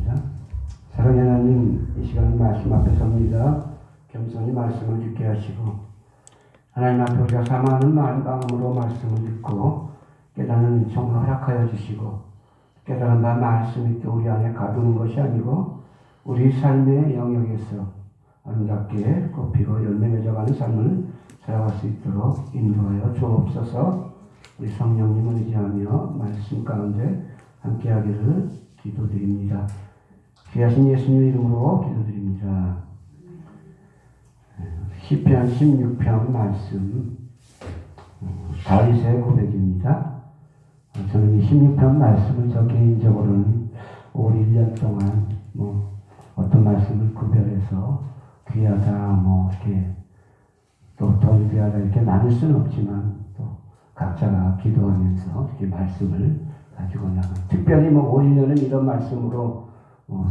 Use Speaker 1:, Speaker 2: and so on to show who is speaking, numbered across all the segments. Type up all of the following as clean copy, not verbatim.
Speaker 1: 기도드립니다. 사랑하는 하나님, 이 시간 말씀 앞에 섭니다. 겸손히 말씀을 듣게 하시고 하나님 앞에 우리가 사모하는 마음으로 말씀을 듣고 깨닫는 은총을 허락하여 주시고 깨달은 바 말씀이 또 우리 안에 가두는 것이 아니고 우리 삶의 영역에서 아름답게 꽃피고 열매 맺어가는 삶을 살아갈 수 있도록 인도하여 주옵소서. 우리 성령님을 의지하며 말씀 가운데 함께하기를 기도드립니다. 귀하신 예수님 이름으로 기도드립니다. 시편 16편 말씀 다윗의 고백입니다. 저는 이 16편 말씀을 저 개인적으로는 올 1년 동안 어떤 말씀을 구별해서 귀하다 이렇게 또 덜 귀하다 이렇게 나눌 수는 없지만 또 각자가 기도하면서 이렇게 말씀을 가지고 나가 특별히 올 1년은 이런 말씀으로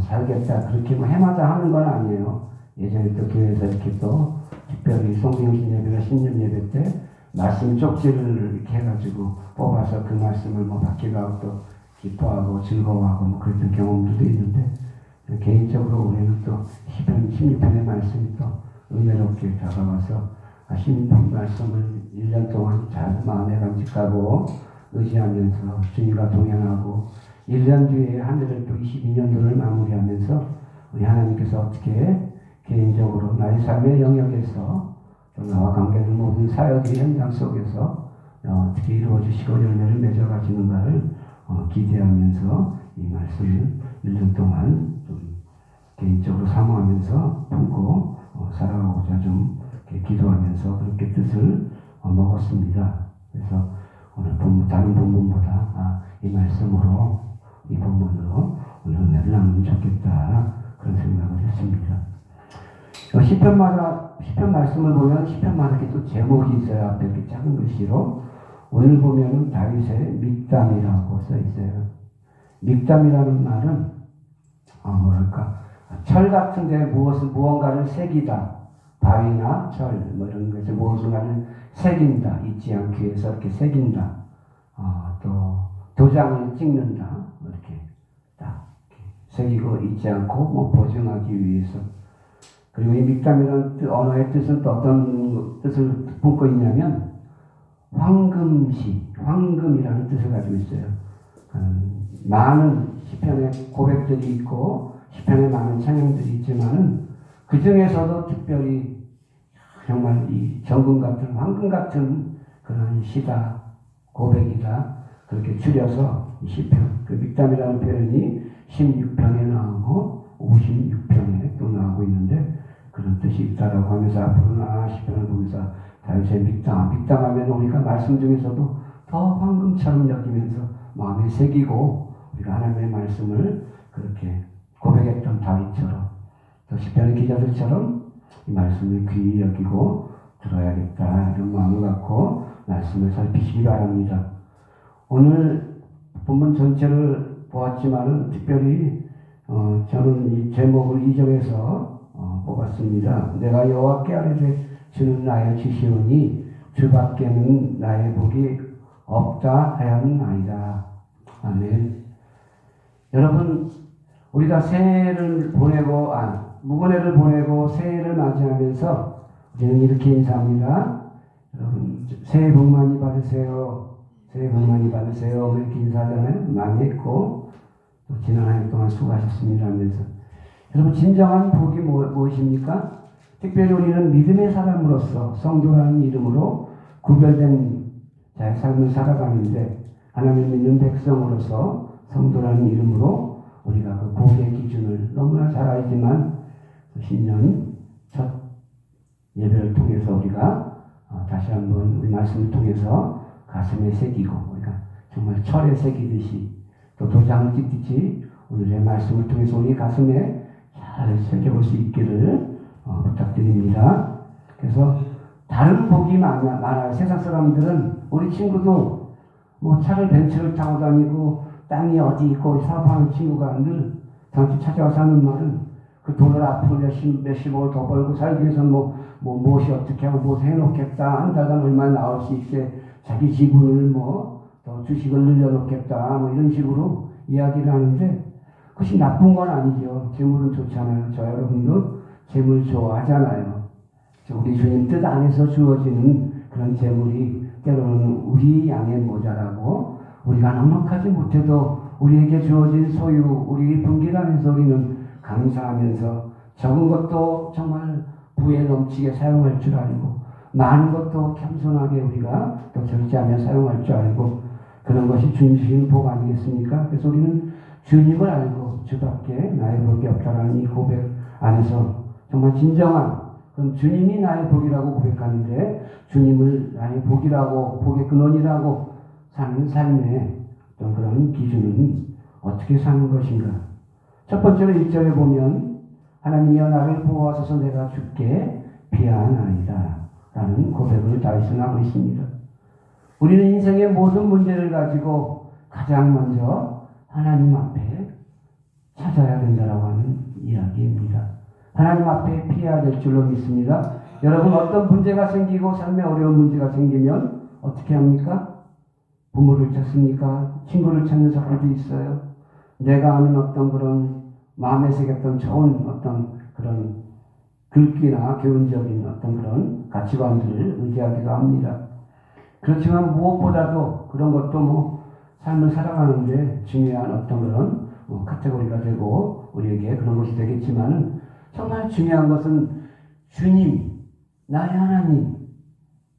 Speaker 1: 살겠다 그렇게 해마다 하는 건 아니에요. 예전에 또 교회에서 이렇게 또 특별히 송병신 예배나 신년 예배 때 말씀 쪽지를 이렇게 해가지고 뽑아서 그 말씀을 받기도 하고 또 기뻐하고 즐거워하고 그랬던 경험들도 있는데 개인적으로 우리는 또 시편 16편의 말씀이 또 은혜롭게 다가와서 16편 말씀을 1년 동안 잘 마음에 간직하고 의지하면서 주님과 동행하고 1년 뒤에 한 해를 또 22년도를 마무리하면서 우리 하나님께서 어떻게 개인적으로 나의 삶의 영역에서 또 나와 관계된 모든 사역의 현장 속에서 어떻게 이루어지시고 열매를 맺어가시는가를 기대하면서 이 말씀을 1년 동안 좀 개인적으로 사모하면서 품고 살아가고자 좀 기도하면서 그렇게 뜻을 먹었습니다. 그래서 오늘 다른 본문보다 이 말씀으로 이 본문으로 오늘 은혜를 나누면 좋겠다 그런 생각을 했습니다. 시편 말씀을 보면 시편마다 이렇게 또 제목이 있어요. 앞에 이렇게 작은 글씨로 오늘 보면은 다윗의 믹담이라고 써 있어요. 믹담이라는 말은 철 같은데 무언가를 새기다, 바위나 철 이런 것에 무언가를 새긴다, 잊지 않기 위해서 이렇게 새긴다, 또 도장을 찍는다, 이렇게 딱 새기고 잊지 않고 보증하기 위해서. 그리고 이 믹담이라는 언어의 뜻은 또 어떤 뜻을 품고 있냐면 황금시, 황금이라는 뜻을 가지고 있어요. 많은 시편의 고백들이 있고 시편에 많은 찬양들이 있지만은 그 중에서도 특별히 정말 이 정금 같은 황금 같은 그런 시다, 고백이다 그렇게 줄여서 이 시편, 그 믹담이라는 표현이 16편에 나오고 56편에 또 나오고 있는데 그런 뜻이 있다라고 하면서 앞으로는 시편을 보면서 다윗의 믹담하면 우리가 말씀 중에서도 더 황금처럼 여기면서 마음에 새기고 우리가 하나님의 말씀을 그렇게 고백했던 다윗처럼 또 시편의 기자들처럼 이 말씀을 귀히 여기고 들어야겠다 이런 마음을 갖고 말씀을 살피시기 바랍니다. 오늘 본문 전체를 보았지만은 특별히 저는 이 제목을 이정해서 뽑았습니다. 내가 여호와께 아뢰되 주는 나의 지시오니 주밖에는 나의 복이 없다 하였나이다. 아멘. 여러분 우리가 새해를 보내고 무근해를 보내고 새해를 맞이하면서 우리는 이렇게 인사합니다. 여러분 새해 복 많이 받으세요. 새해 복 많이 받으세요. 이렇게 인사하잖아요. 많이 했고 또 지난 한 해 동안 수고하셨습니다 하면서 여러분 진정한 복이 무엇입니까? 특별히 우리는 믿음의 사람으로서 성도라는 이름으로 구별된 자의 삶을 살아가는데 하나님을 믿는 백성으로서 성도라는 이름으로 우리가 그 복의 기준을 너무나 잘 알지만 신년 첫 예배를 통해서 우리가 다시 한번 우리 말씀을 통해서 가슴에 새기고 우리가 정말 철에 새기듯이 또 도장을 찍듯이 오늘의 말씀을 통해서 우리 가슴에 잘 새겨볼 수 있기를 부탁드립니다. 그래서 다른 복이 많아요. 세상 사람들은 우리 친구도 차를 벤츠를 타고 다니고 땅이 어디 있고 사업하는 친구가 늘 저한테 찾아와서 하는 말은 그 돈을 앞으로 몇십억을 더 벌고 살기 위해서 무엇이 어떻게 하고 무엇을 해놓겠다. 한 달간 얼마나 나올 수 있게 자기 지분을 더 주식을 늘려놓겠다. 이런 식으로 이야기를 하는데 그것이 나쁜 건 아니죠. 재물은 좋잖아요. 저 여러분도 재물 좋아하잖아요. 우리 주님 뜻 안에서 주어지는 그런 재물이 때로는 우리 양에 모자라고 우리가 넉넉하지 못해도 우리에게 주어진 소유, 우리 분길 안에서 우리는 감사하면서 적은 것도 정말 부에 넘치게 사용할 줄 알고 많은 것도 겸손하게 우리가 또 절제하며 사용할 줄 알고 그런 것이 주님 주신 복 아니겠습니까? 그래서 우리는 주님을 알고 주밖에 나의 복이 없다라는 이 고백 안에서 정말 진정한 그럼 주님이 나의 복이라고 고백하는데 주님을 나의 복이라고 복의 근원이라고 사는 삶의 어떤 그런 기준은 어떻게 사는 것인가? 첫 번째로 1절에 보면 하나님이여 나를 보호하소서 내가 주께 피하나이다 라는 고백을 다윗은 하고 있습니다. 우리는 인생의 모든 문제를 가지고 가장 먼저 하나님 앞에 찾아야 된다고 하는 이야기입니다. 하나님 앞에 피해야 될 줄로 믿습니다. 여러분 어떤 문제가 생기고 삶에 어려운 문제가 생기면 어떻게 합니까? 부모를 찾습니까? 친구를 찾는 사람도 있어요. 내가 아는 어떤 그런 마음에 새겼던 좋은 어떤 그런 글귀나 교훈적인 어떤 그런 가치관들을 의지하기도 합니다. 그렇지만 무엇보다도 그런 것도 삶을 살아가는데 중요한 어떤 그런 카테고리가 되고 우리에게 그런 것이 되겠지만은 정말 중요한 것은 주님, 나의 하나님,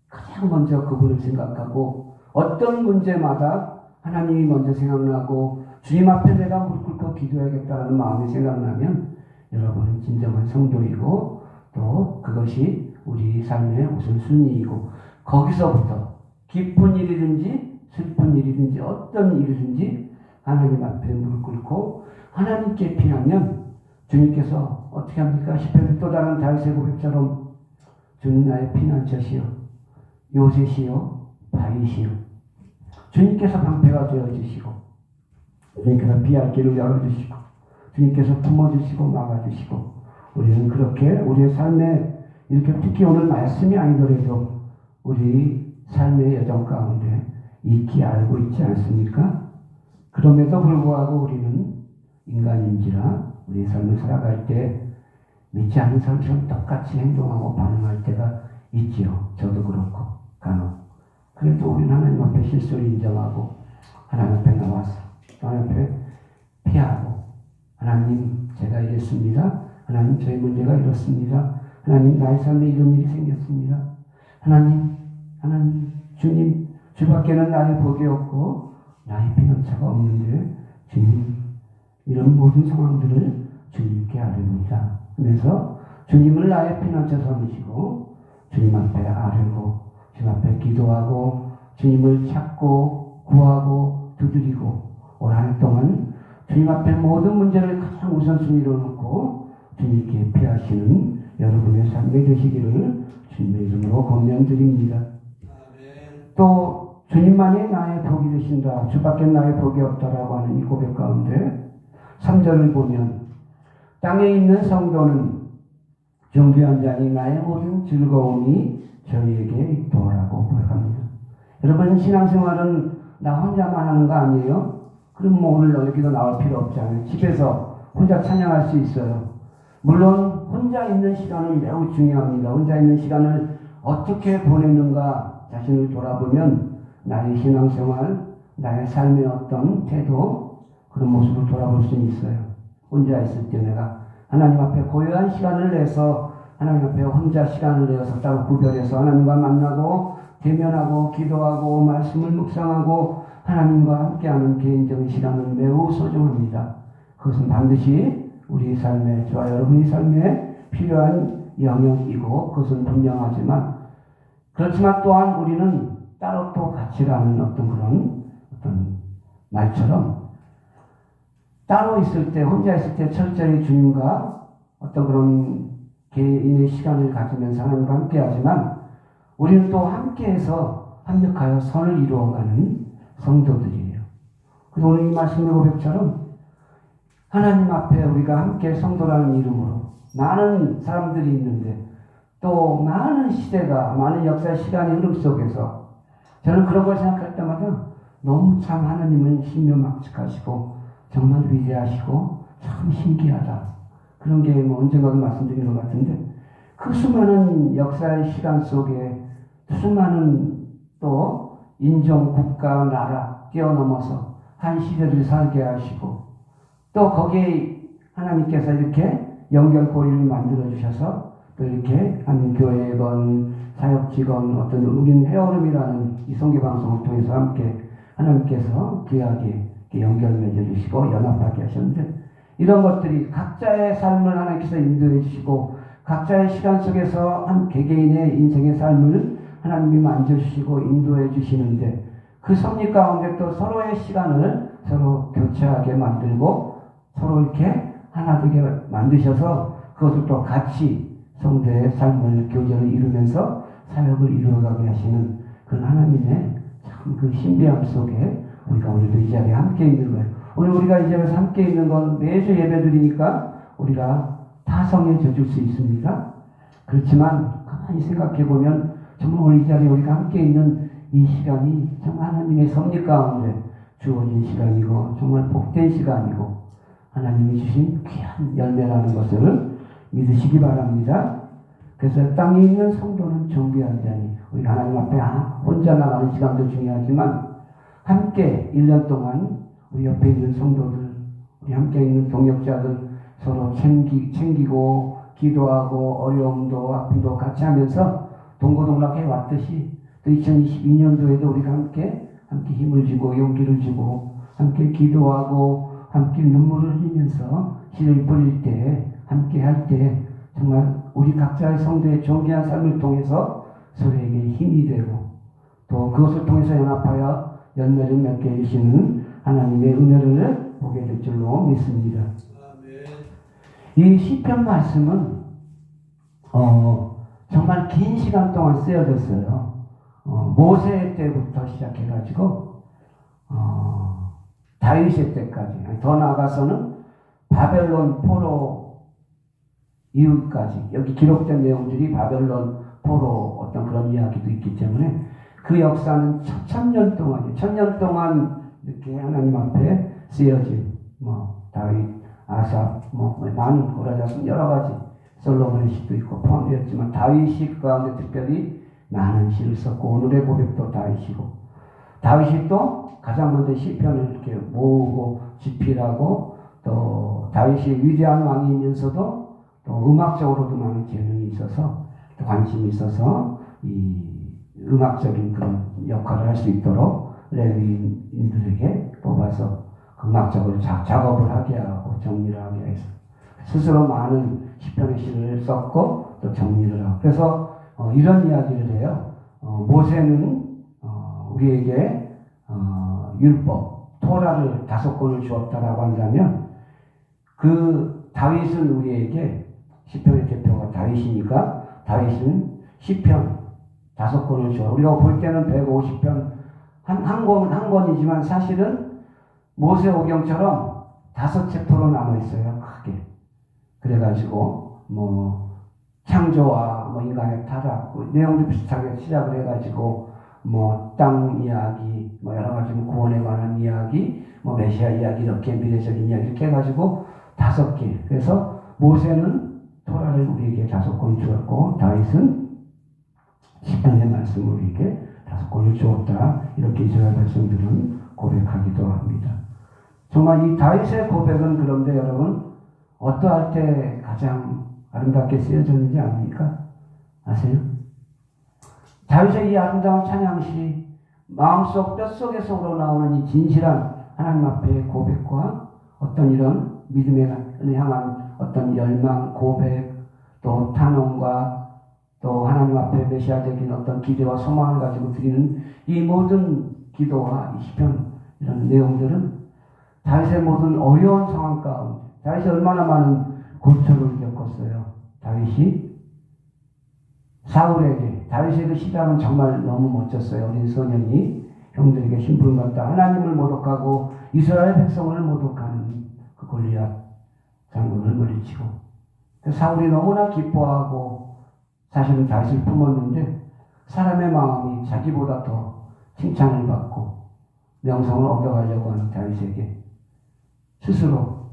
Speaker 1: 가장 먼저 그분을 생각하고 어떤 문제마다 하나님이 먼저 생각나고 주님 앞에 내가 무릎 꿇고 기도해야겠다는 마음이 생각나면 여러분은 진정한 성도이고 또 그것이 우리 삶의 우선순위이고 거기서부터 기쁜 일이든지 슬픈 일이든지 어떤 일이든지 하나님 앞에 무릎 꿇고 하나님께 피하면 주님께서 어떻게 합니까? 시편의 또 다른 다윗의 고백처럼 주는 나의 피난처시요 요새시요 바위시요 주님께서 방패가 되어주시고 주님께서 피할 길을 열어주시고 주님께서 품어주시고 막아주시고 우리는 그렇게 우리의 삶에 이렇게 특히 오늘 말씀이 아니더라도 우리 삶의 여정 가운데 익히 알고 있지 않습니까? 그럼에도 불구하고 우리는 인간인지라 우리 삶을 살아갈 때 믿지 않는 사람처럼 똑같이 행동하고 반응할 때가 있지요. 저도 그렇고 간혹. 그래도 우리는 하나님 앞에 실수를 인정하고 하나님 앞에 나와서 하나님 앞에 피하고 하나님 제가 이랬습니다. 하나님 저의 문제가 이렇습니다. 하나님 나의 삶에 이런 일이 생겼습니다. 하나님 주님 주밖에는 나의 복이 없고 나의 피난처가 없는데 주님 이런 모든 상황들을 주님께 아뢰니다. 그래서 주님을 나의 피난처 삼으시고 주님 앞에 아뢰고 주님 앞에 기도하고 주님을 찾고 구하고 두드리고 올 한 해 동안 주님 앞에 모든 문제를 가장 우선순위로 놓고 주님께 피하시는 여러분의 삶이 되시기를 주님의 이름으로 권면드립니다. 또 주님만이 나의 복이 되신다. 주밖에 나의 복이 없다라고 하는 이 고백 가운데 3절을 보면 땅에 있는 성도는 존귀한 자니 나의 모든 즐거움이 저희에게 있도라고 고백합니다. 여러분 신앙생활은 나 혼자만 하는 거 아니에요? 그럼 오늘 여기도 나올 필요 없잖아요. 집에서 혼자 찬양할 수 있어요. 물론 혼자 있는 시간은 매우 중요합니다. 혼자 있는 시간을 어떻게 보내는가 자신을 돌아보면 나의 신앙생활, 나의 삶의 어떤 태도 그런 모습을 돌아볼 수 있어요. 혼자 있을 때 내가 하나님 앞에 고요한 시간을 내서 하나님 앞에 혼자 시간을 내어서 따로 구별해서 하나님과 만나고 대면하고 기도하고 말씀을 묵상하고 하나님과 함께하는 개인적인 시간은 매우 소중합니다. 그것은 반드시 우리 삶에 저와 여러분의 삶에 필요한 영역이고 그것은 분명하지만 그렇지만 또한 우리는 따로 또 같이 가는 어떤 말처럼 따로 있을 때 혼자 있을 때 철저히 주님과 어떤 그런 개인의 시간을 가지면서 하나님과 함께 하지만 우리는 또 함께해서 합력하여 선을 이루어가는 성도들이에요. 그래서 오늘 이 말씀의 고백처럼 하나님 앞에 우리가 함께 성도라는 이름으로 많은 사람들이 있는데 또 많은 시대가 많은 역사의 시간의 흐름 속에서 저는 그런 걸 생각할 때마다 너무 참 하나님은 신묘막측하시고 정말 위대하시고 참 신기하다. 그런 게 뭐 언젠가도 말씀드린 것 같은데 그 수많은 역사의 시간 속에 수많은 또 인종, 국가, 나라 뛰어넘어서 한 시대를 살게 하시고 또 거기에 하나님께서 이렇게 연결고리를 만들어 주셔서 또 이렇게 한 교회건 사역지건 어떤 우린 헤어름이라는 이 성교방송을 통해서 함께 하나님께서 귀하게 연결 맺어 주시고 연합하게 하셨는데 이런 것들이 각자의 삶을 하나님께서 인도해 주시고 각자의 시간 속에서 한 개개인의 인생의 삶을 하나님이 만져주시고 인도해 주시는데 그 섭리 가운데 또 서로의 시간을 서로 교체하게 만들고 서로 이렇게 하나 되게 만드셔서 그것을 또 같이 성도의 삶을 교제를 이루면서 사역을 이루어가게 하시는 그런 하나님의 참 그 신비함 속에 우리가 오늘도 이 자리에 함께 있는 거예요. 오늘 우리가 이 자리에서 함께 있는 건 매주 예배드리니까 우리가 타성해져 수 있습니다. 그렇지만 가만히 생각해 보면 정말 오늘 이 자리에 우리가 함께 있는 이 시간이 정말 하나님의 섭리 가운데 주어진 시간이고 정말 복된 시간이고 하나님이 주신 귀한 열매라는 것을 믿으시기 바랍니다. 그래서 땅에 있는 성도는 존귀한 자니 우리 하나님 앞에 혼자 나가는 시간도 중요하지만 함께 1년 동안 우리 옆에 있는 성도들 우리 함께 있는 동역자들 서로 챙기고 기도하고 어려움도 아픔도 같이 하면서 동고동락해 왔듯이 또 2022년도에도 우리가 함께 힘을 주고 용기를 주고 함께 기도하고 함께 눈물을 흘리면서 씨를 뿌릴 때 함께 할 때 정말 우리 각자의 성도의 존귀한 삶을 통해서 서로에게 힘이 되고 또 그것을 통해서 연합하여 열매를 맺게 해주시는 하나님의 은혜를 보게 될 줄로 믿습니다. 이 시편 말씀은 정말 긴 시간 동안 쓰여졌어요. 모세 때부터 시작해가지고 다윗의 때까지 더 나아가서는 바벨론 포로 이후까지 여기 기록된 내용들이 바벨론 포로 어떤 그런 이야기도 있기 때문에 그 역사는 천년 동안 이렇게 하나님 앞에 쓰여진 다윗, 아삽, 많은 고라자손 여러 가지 솔로몬의 시도 있고 포함되었지만 다윗이 그 가운데 특별히 많은 시를 썼고 오늘의 고백도 다윗이고 다윗이 또 가장 먼저 시편을 이렇게 모으고 집필하고 또 다윗이 위대한 왕이면서도 또 음악적으로도 많은 재능이 있어서 또 관심이 있어서 이 음악적인 그런 역할을 할 수 있도록 레위인들에게 뽑아서 음악적으로 작업을 하게 하고 정리를 하게 해서 스스로 많은 시편의 시를 썼고 또 정리를 하고 그래서 이런 이야기를 해요. 모세는 우리에게 율법 토라를 5권을 주었다라고 한다면 그 다윗은 우리에게 시편의 대표가 다윗이니까 다윗은 시편 5권을 줘. 우리가 볼 때는 150편 한 권이지만 사실은 모세오경처럼 5챕터로 나눠 있어요. 크게. 그래가지고 창조와 인간의 타락 내용도 비슷하게 시작을 해가지고 땅 이야기 여러 가지 구원에 관한 이야기 메시아 이야기 이렇게 미래적인 이야기 이렇게 해가지고 5개. 그래서 모세는 토라를 우리에게 5권 주었고 다윗은 시편의 말씀을 우리에게 5권을 주었다. 이렇게 이스라엘 백성들은 고백하기도 합니다. 정말 이 다윗의 고백은 그런데 여러분 어떠할 때 가장 아름답게 쓰여졌는지 압니까? 아세요? 다윗의 이 아름다운 찬양시 마음속 뼛속에서 우러나오는 이 진실한 하나님 앞의 고백과 어떤 이런 믿음에 향한 어떤 열망, 고백, 또 탄원과 또 하나님 앞에 메시아적인 어떤 기대와 소망을 가지고 드리는 이 모든 기도와 이 시편 이런 내용들은 다윗의 모든 어려운 상황 가운데 다윗이 얼마나 많은 고초를 겪었어요. 다윗이 사울에게 다윗의 그 시작은 정말 너무 멋졌어요. 어린 소년이 형들에게 심부름 받다 하나님을 모독하고 이스라엘 백성을 모독하는 그 골리앗 장군을 물리치고 사울이 너무나 기뻐하고 사실은 다윗을 품었는데 사람의 마음이 자기보다 더 칭찬을 받고 명성을 얻어가려고 하는 다윗에게 스스로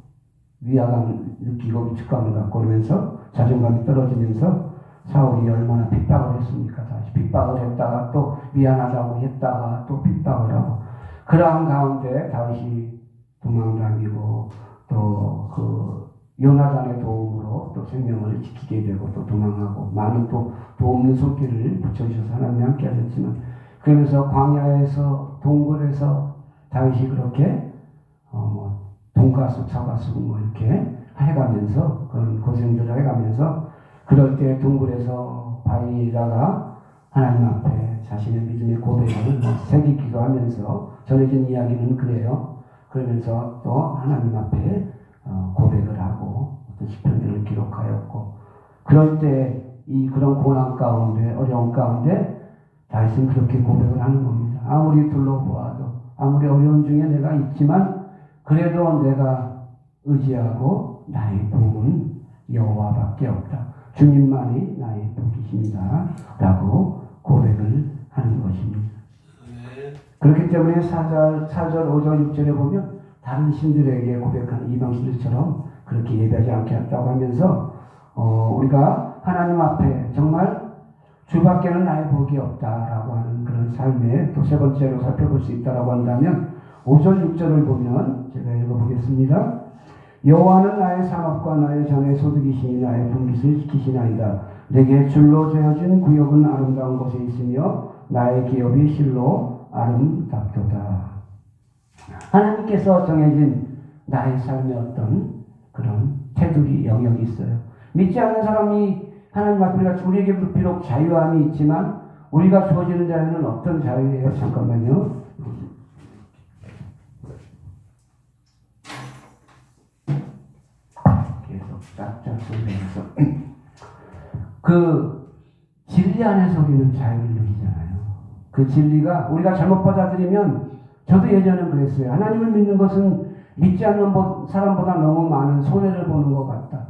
Speaker 1: 위화감 느끼고 위축감을 갖고 그러면서 자존감이 떨어지면서 사울이 얼마나 핍박을 했습니까? 다시 핍박을 했다가 또 미안하다고 했다가 또 핍박을 하고 그러한 가운데 다윗이 도망다니고 또 그 요나단의 도움으로 또 생명을 지키게 되고 또 도망하고 많은 또 도움의 손길을 붙여주셔서 하나님이 함께 하셨지만 그러면서 광야에서 동굴에서 다윗이 그렇게 돈가스 차가스 뭐 이렇게 해가면서 그런 고생들을 해가면서 그럴 때 동굴에서 바위에다가 하나님 앞에 자신의 믿음의 고백을 새기기도 하면서 전해진 이야기는 그래요. 그러면서 또 하나님 앞에 고백을 하고 어떤 시편들을 기록하였고 그럴 때 이 그런 고난 가운데 어려운 가운데 다윗은 그렇게 고백을 하는 겁니다. 아무리 둘러보아도 아무리 어려운 중에 내가 있지만 그래도 내가 의지하고 나의 복은 여호와밖에 없다. 주님만이 나의 복이십니다. 라고 고백을 하는 것입니다. 그렇기 때문에 4절, 5절, 6절에 보면 다른 신들에게 고백하는 이방신들처럼 그렇게 예배하지 않게 했다고 하면서 우리가 하나님 앞에 정말 주밖에는 나의 복이 없다라고 하는 그런 삶에 또 세 번째로 살펴볼 수 있다라고 한다면 5절, 6절을 보면 제가 읽어보겠습니다. 여호와는 나의 산업과 나의 전의 소득이시니 나의 분깃을 지키시나이다. 내게 줄로 재어진 구역은 아름다운 곳에 있으며 나의 기업이 실로 아름답도다. 하나님께서 정해진 나의 삶의 어떤 그런 테두리 영역이 있어요. 믿지 않는 사람이 하나님 앞에 우리에게 비록 자유함이 있지만 우리가 주어지는 자유는 어떤 자유예요? 잠깐만요. 계속 짝짝 소리면서 그 진리 안에서 우리는 자유를 누리잖아요. 그 진리가 우리가 잘못 받아들이면 저도 예전에 그랬어요. 하나님을 믿는 것은 믿지 않는 사람보다 너무 많은 손해를 보는 것 같다.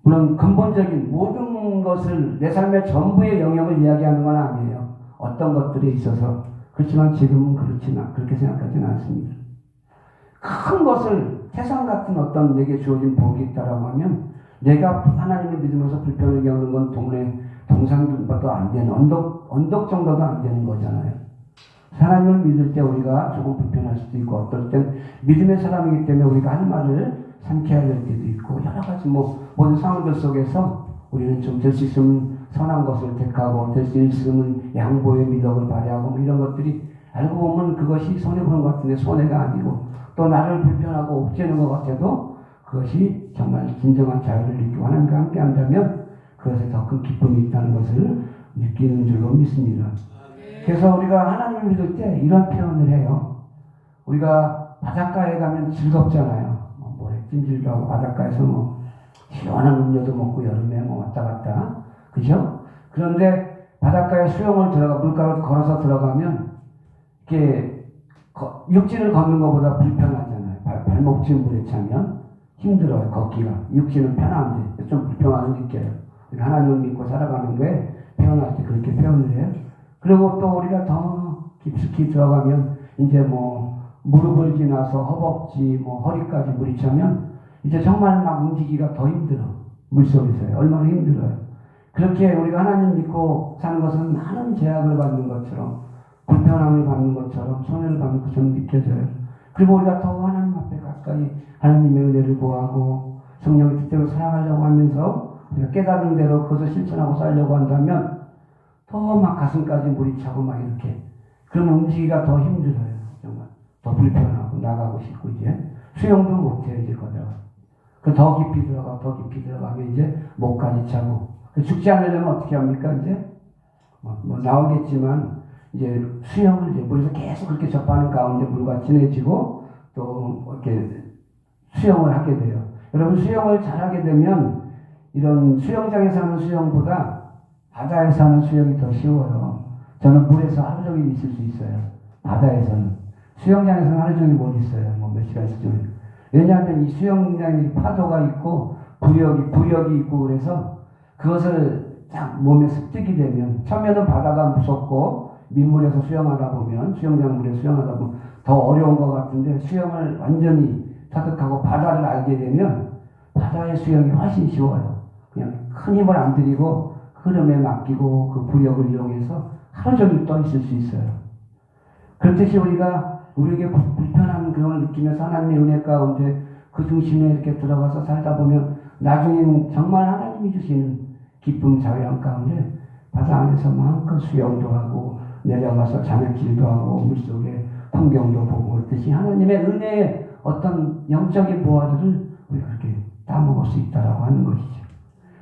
Speaker 1: 물론 근본적인 모든 것을 내 삶의 전부의 영역을 이야기하는 건 아니에요. 어떤 것들에 있어서. 그렇지만 지금은 그렇게 생각하지는 않습니다. 큰 것을 태산 같은 어떤 내게 주어진 복이 있다라고 하면 내가 하나님을 믿으면서 불편을 겪는 건 동산도 안 되는 언덕 정도도 안 되는 거잖아요. 하나님을 믿을 때 우리가 조금 불편할 수도 있고 어떨 땐 믿음의 사람이기 때문에 우리가 할 말을 삼켜야 될 때도 있고 여러 가지 모든 상황들 속에서 우리는 좀 될 수 있으면 선한 것을 택하고 될 수 있으면 양보의 미덕을 발휘하고 이런 것들이 알고 보면 그것이 손해보는 것 같은데 손해가 아니고 또 나를 불편하고 옥죄는 것 같아도 그것이 정말 진정한 자유를 느끼고 하나님과 함께 한다면 그것에 더 큰 기쁨이 있다는 것을 느끼는 줄로 믿습니다. 그래서 우리가 하나님을 믿을 때 이런 표현을 해요. 우리가 바닷가에 가면 즐겁잖아요. 모래 찜질도 하고 바닷가에서 시원한 음료도 먹고 여름에 왔다 갔다. 그죠? 그런데 바닷가에 수영을 물가로 걸어서 들어가면 이렇게 육지를 걷는 것보다 불편하잖아요. 발목질 물에 차면 힘들어요. 걷기가. 육지는 편한데 좀 불편함을 느껴요. 하나님을 믿고 살아가는 거에 표현할 때 그렇게 표현을 해요. 그리고 또 우리가 더 깊숙이 들어가면 이제 무릎을 지나서 허벅지 허리까지 물이 차면 이제 정말 막 움직이기가 더 힘들어. 물속에서요. 얼마나 힘들어요. 그렇게 우리가 하나님 믿고 사는 것은 많은 제약을 받는 것처럼 불편함을 받는 것처럼 손해를 받는 것처럼 느껴져요. 그리고 우리가 더 하나님 앞에 가까이 하나님의 은혜를 구하고 성령의 뜻대로 살아가려고 하면서 우리가 깨달은 대로 그것을 실천하고 살려고 한다면 더 막 가슴까지 물이 차고 막 이렇게 그러면 움직이기가 더 힘들어요. 정말 더 불편하고 나가고 싶고 이제 수영도 못해요. 이제 거다가 더 깊이 들어가면 이제 목까지 차고 죽지 않으려면 어떻게 합니까? 이제 나오겠지만 이제 수영을 이제 물에서 계속 그렇게 접하는 가운데 물과 친해지고 또 이렇게 수영을 하게 돼요. 여러분 수영을 잘하게 되면 이런 수영장에서 하는 수영보다 바다에서 하는 수영이 더 쉬워요. 저는 물에서 하루 종일 있을 수 있어요. 바다에서는. 수영장에서는 하루 종일 못 있어요. 몇 시간씩 종일. 왜냐하면 이 수영장에 파도가 있고 부력이 있고 그래서 그것을 딱 몸에 습득이 되면 처음에는 바다가 무섭고 민물에서 수영하다 보면 수영장 물에 수영하다 보면 더 어려운 것 같은데 수영을 완전히 터득하고 바다를 알게 되면 바다의 수영이 훨씬 쉬워요. 그냥 큰 힘을 안 들이고 흐름에 맡기고 그 부력을 이용해서 하루 종일 떠 있을 수 있어요. 그렇듯이 우리에게 불편한 그걸 느끼면서 하나님의 은혜 가운데 그 중심에 이렇게 들어가서 살다 보면 나중에는 정말 하나님이 주시는 기쁨 자유함 가운데 바다 안에서 마음껏 수영도 하고 내려가서 자매질도 하고 물속에 풍경도 보고 그렇듯이 하나님의 은혜의 어떤 영적인 보화들을 우리가 그렇게 따먹을 수 있다라고 하는 것이죠.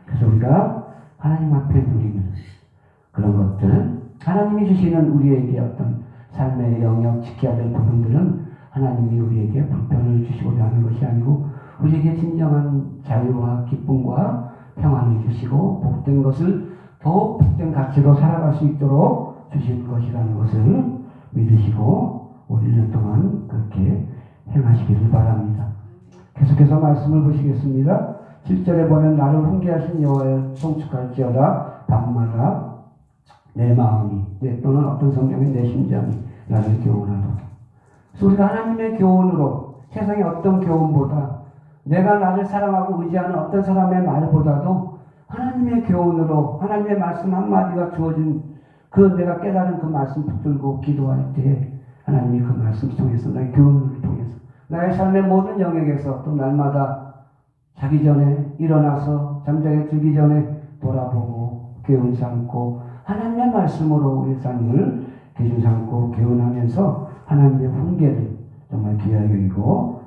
Speaker 1: 그래서 우리가 하나님 앞에 누리는 그런 것들, 하나님이 주시는 우리에게 어떤 삶의 영역 지켜야 될 부분들은 하나님이 우리에게 불편을 주시고자 하는 것이 아니고 우리에게 진정한 자유와 기쁨과 평안을 주시고 복된 것을 더욱 복된 가치로 살아갈 수 있도록 주신 것이라는 것을 믿으시고 올 1년 동안 그렇게 행하시기를 바랍니다. 계속해서 말씀을 보시겠습니다. 7절에 보면 나를 훈계하신 여호와를 송축할지어다 밤마다 내 마음이 또는 어떤 성경에 내 심장이 나를 교훈하도다. 그래서 우리가 하나님의 교훈으로 세상의 어떤 교훈보다 내가 나를 사랑하고 의지하는 어떤 사람의 말보다도 하나님의 교훈으로 하나님의 말씀 한마디가 주어진 그 내가 깨달은 그 말씀 붙들고 기도할 때 하나님이 그 말씀 통해서 나의 교훈을 통해서 나의 삶의 모든 영역에서 또 날마다 자기 전에 일어나서 잠자리에 들기 전에 돌아보고 교훈 삼고 하나님의 말씀으로 우리 삶을 기준 삼고 교훈하면서 하나님의 훈계를 정말 귀하게 여기고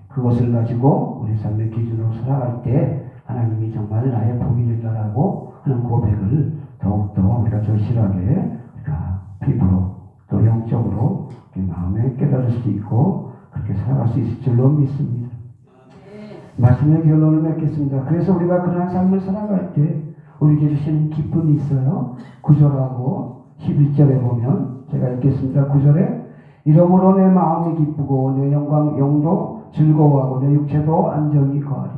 Speaker 1: 그것을 가지고 우리 삶의 기준으로 살아갈 때 하나님이 정말 나의 복이 된다라고 하는 고백을 더욱더 우리가 절실하게 우리가 피부로 또 영적으로 마음에 깨달을 수 있고 그렇게 살아갈 수 있을 줄로 믿습니다. 말씀의 결론을 맺겠습니다. 그래서 우리가 그러한 삶을 살아갈 때 우리에게 주시는 기쁨이 있어요. 9절하고 11절에 보면 제가 읽겠습니다. 9절에 이러므로 내 마음이 기쁘고 내 영도 즐거워하고 내 육체도 안정이 거하리.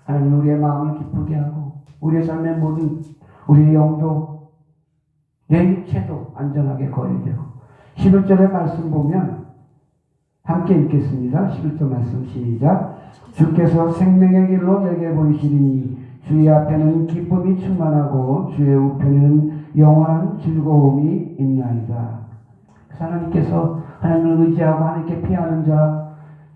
Speaker 1: 하나님 우리의 마음을 기쁘게 하고 우리의 삶의 모든 우리의 영도 내 육체도 안전하게 거하게 되고 11절의 말씀 보면 함께 읽겠습니다. 11절 말씀 시작. 주께서 생명의 길로 내게 보이시리니 주의 앞에는 기쁨이 충만하고 주의 우편에는 영원한 즐거움이 있나이다. 하나님께서 하나님을 의지하고 하나님께 피하는 자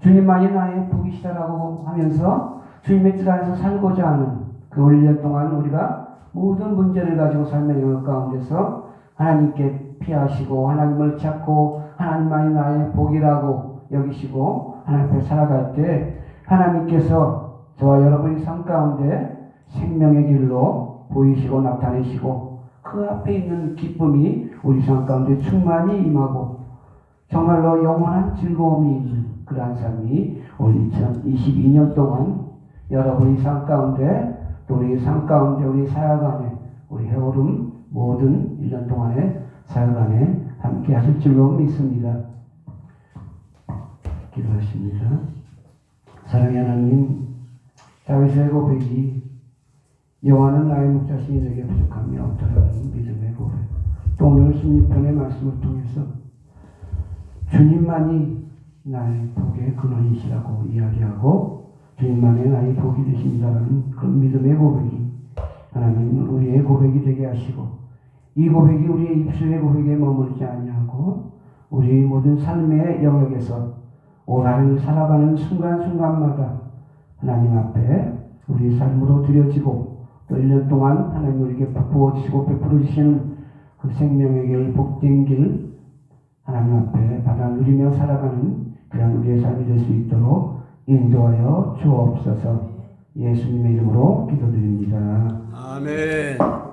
Speaker 1: 주님만이 나의 복이시다라고 하면서 주님의 뜻 안에서 살고자 하는 그 1년 동안 우리가 모든 문제를 가지고 삶의 영역 가운데서 하나님께 피하시고 하나님을 찾고 하나님만이 나의 복이라고 여기시고 하나님 앞에 살아갈 때 하나님께서 저와 여러분의 삶 가운데 생명의 길로 보이시고 나타내시고 그 앞에 있는 기쁨이 우리 삶 가운데 충만히 임하고 정말로 영원한 즐거움이 있는 그러한 삶이 우리 2022년 동안 여러분의 삶 가운데 또 우리 삶 가운데 우리 사역 안에 우리 해오름 모든 1년 동안의 사역 안에 함께 하실 줄로 믿습니다. 기도하십니다. 사랑의 하나님, 다윗의 고백이 여호와는 나의 목자시니 내게 부족함이 없다라는 믿음의 고백. 또 오늘 16편의 말씀을 통해서 주님만이 나의 복의 근원이시라고 이야기하고 주님만이 나의 복이 되신다는 그런 믿음의 고백이 하나님은 우리의 고백이 되게 하시고 이 고백이 우리의 입술의 고백에 머물지 아니하고 우리 모든 삶의 영역에서 올 한해를 살아가는 순간순간마다 하나님 앞에 우리 삶으로 드려지고 또 1년 동안 하나님 우리에게 부어주시고 베풀어 주시는 그 생명의 길, 복된 길 하나님 앞에 받아 누리며 살아가는 그런 우리의 삶이 될 수 있도록 인도하여 주옵소서. 예수님의 이름으로 기도드립니다.
Speaker 2: 아멘.